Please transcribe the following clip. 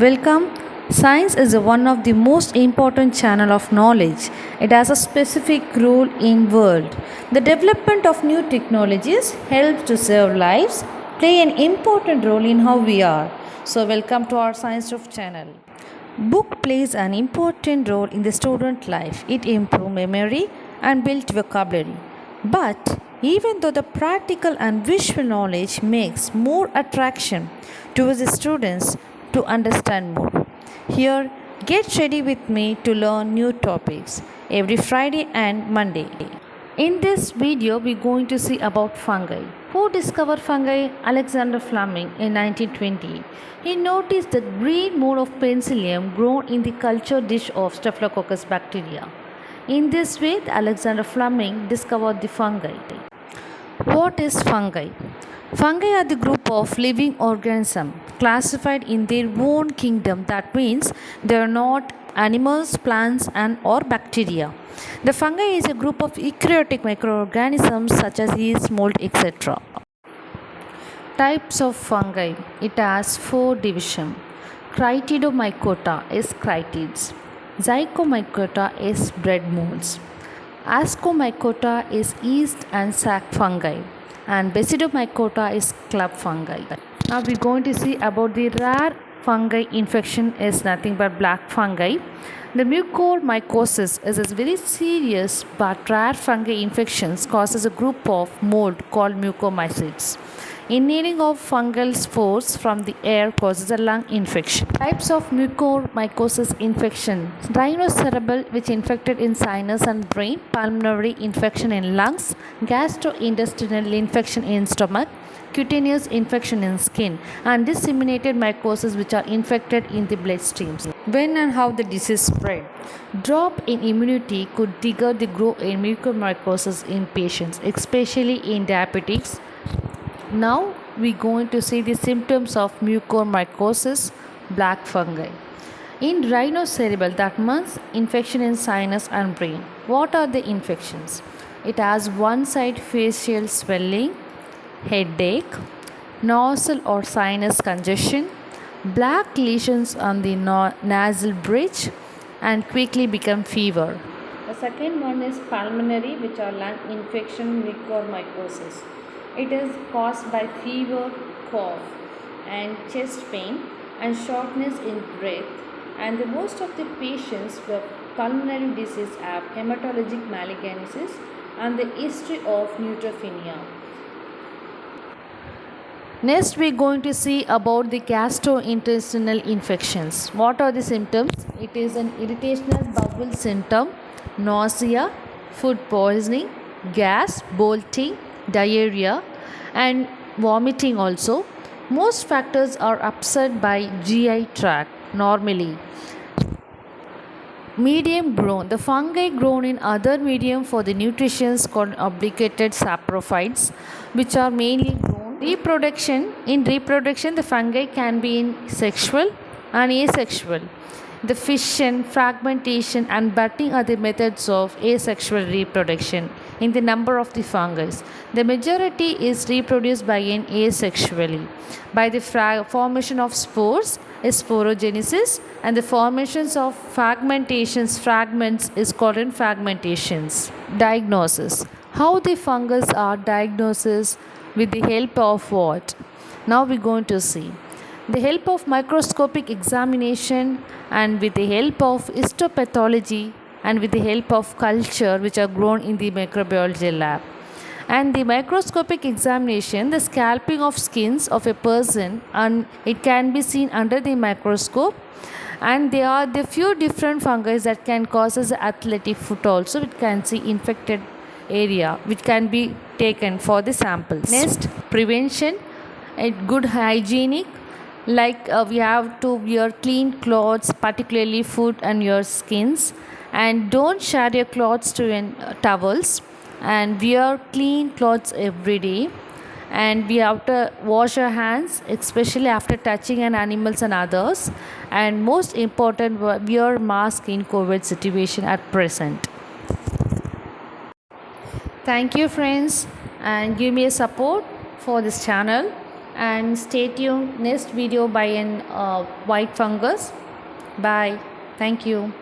Welcome. Science is one of the most important channel of knowledge. It has a specific role in world. The development of new technologies helps to save lives, play an important role in how we are. So welcome to our Science of channel. Book plays an important role in the student life. It improves memory and builds vocabulary. But even though the practical and visual knowledge makes more attraction towards the students to understand more. Here, get ready with me to learn new topics every Friday and Monday. In this video, we're going to see about fungi. Who discovered fungi? Alexander Fleming in 1920. He noticed the green mold of penicillium grown in the culture dish of Staphylococcus bacteria. In this way, Alexander Fleming discovered the fungi. What is fungi? Fungi are the group of living organisms classified in their own kingdom. That means they are not animals, plants, and or bacteria. The fungi is a group of eukaryotic microorganisms such as yeast, mold, etc. Types of fungi. It has four divisions. Critidomycota is critids. Zycomycota is bread molds. Ascomycota is yeast and sac fungi, and Basidiomycota is club fungi. Now we're going to see about the rare fungi infection is nothing but black fungi. The mucormycosis is a very serious but rare fungi infections causes a group of mold called mucormycosis. Inhaling of fungal spores from the air causes a lung infection. Types of mucormycosis infection: rhinocerebral, which infected in sinus and brain; pulmonary infection in lungs; gastrointestinal infection in stomach; cutaneous infection in skin; and disseminated mycosis, which are infected in the bloodstreams. When and how the disease spread? Drop in immunity could trigger the growth in mucormycosis in patients, especially in diabetics. Now we're going to see the symptoms of mucormycosis, black fungi. In rhinocerebral, that means infection in sinus and brain. What are the infections? It has one side facial swelling, headache, nasal or sinus congestion, black lesions on the nasal bridge, and quickly become fever. The second one is pulmonary, which are lung infection, mucormycosis. It is caused by fever, cough, and chest pain and shortness in breath. And the most of the patients with pulmonary disease have hematologic malignancies and the history of neutropenia. Next, we're going to see about the gastrointestinal infections. What are the symptoms? It is an irritational bowel symptom, nausea, food poisoning, gas, bloating, diarrhea, and vomiting also. Most factors are upset by GI tract normally. Medium grown. The fungi grown in other medium for the nutrition called obligated saprophytes, which are mainly grown. Reproduction. In reproduction, the fungi can be in sexual and asexual. The fission, fragmentation, and budding are the methods of asexual reproduction in the number of the fungi. The majority is reproduced by an asexually by the formation of spores is sporogenesis, and the formations of fragments is called in fragmentations. Diagnosis. How the fungus are diagnosed with the help of what? Now we're going to see. The help of microscopic examination and with the help of histopathology and with the help of culture which are grown in the microbiology lab. And the microscopic examination, the scalping of skins of a person, and it can be seen under the microscope. And there are the few different fungi that can cause as athletic foot also. It can see infected area which can be taken for the samples. Next, prevention. A good hygienic, like we have to wear clean clothes, particularly food and your skins, and don't share your clothes to towels, and wear clean clothes every day, and we have to wash our hands especially after touching an animals and others, and most important, wear mask in COVID situation at present. Thank you friends, and give me a support for this channel. and stay tuned next video by an white fungus. Bye. Thank you.